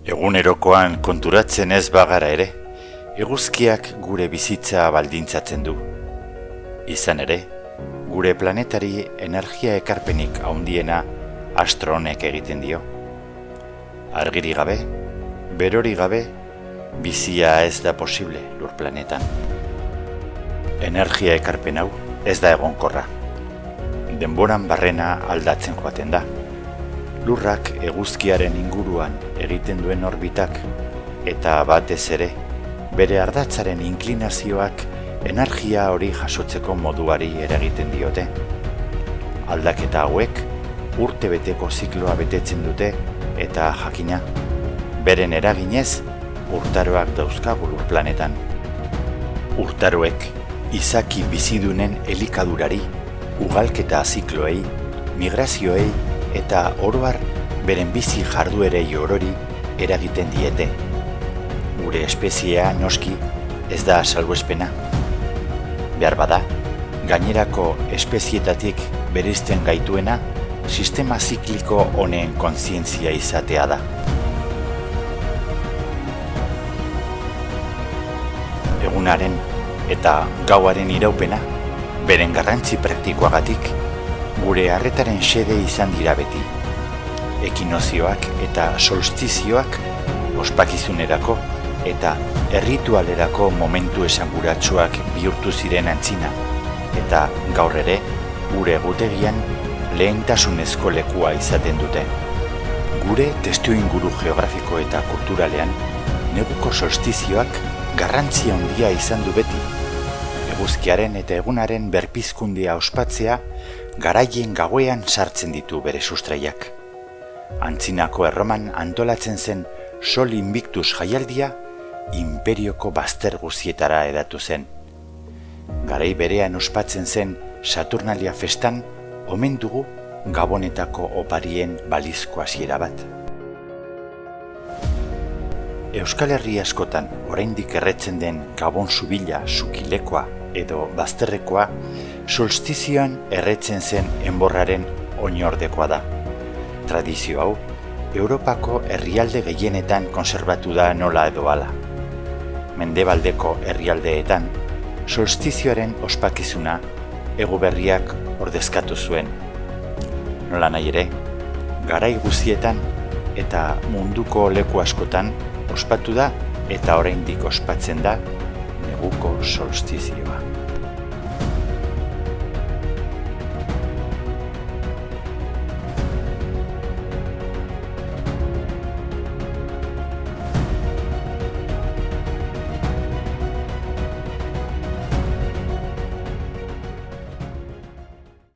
Egunerokoan konturatzen ez bagara ere, eguzkiak gure bizitza baldintzatzen du. Izan ere, gure planetari energia ekarpenik handiena astro honek egiten dio. Argiri gabe, berori gabe, bizia ez da posible lur planetan. Energia ekarpen hau ez da egonkorra. Denboran barrena aldatzen joaten da. Lurrak eguzkiaren inguruan egiten duen orbitak eta batez ere bere ardatzaren inklinazioak energia hori jasotzeko moduari eragiten diote. Aldaketa hauek urtebeteko zikloa betetzen dute eta jakina, beren eraginez urtaroak dauzkagu lur planetan. Urtaroek izaki bizidunen elikadurari, ugalketa zikloei, migrazioei eta oro har beren bizi jarduerei orori eragiten diete. Gure espeziea noski ez da salbuespena. Behar bada, gainerako espezietatik bereizten gaituena sistema zikliko honen kontzientzia izatea da. Egunaren eta gauaren iraupena, beren garrantzi praktikoagatik, gure arretaren xede izan dira beti. Ekinozioak eta solstizioak ospakizunerako eta erritualerako momentu esanguratsuak bihurtu ziren antzina, eta gaur ere gure egutegian lehentasunezko lekua izaten dute. Gure testuinguru geografiko eta kulturalean neguko solstizioak garrantzi handia izan du beti. Eguzkiaren eta egunaren berpizkundia ospatzea garaien gauean sartzen ditu bere sustraiak. Antzinako Erroman antolatzen zen Sol Invictus jaialdia inperioko bazter guzietara hedatu zen. Garai berean ospatzen zen Saturnalia festan omen dugu Gabonetako oparien balizko hasiera bat. Euskal Herri askotan oraindik erretzen den Gabon zubila, sukilekoa edo bazterrekoa solstizioan erretzen zen enborraren oinordekoa da. Tradizio hau, Europako herrialde gehienetan kontserbatu da nola edo hala. Mendebaldeko herrialdeetan, solstizioaren ospakizuna Ego Berriak ordezkatu zuen. Nola nahi ere, garai guztietan eta munduko leku askotan ospatu da eta oraindik ospatzen da neguko solstizioa.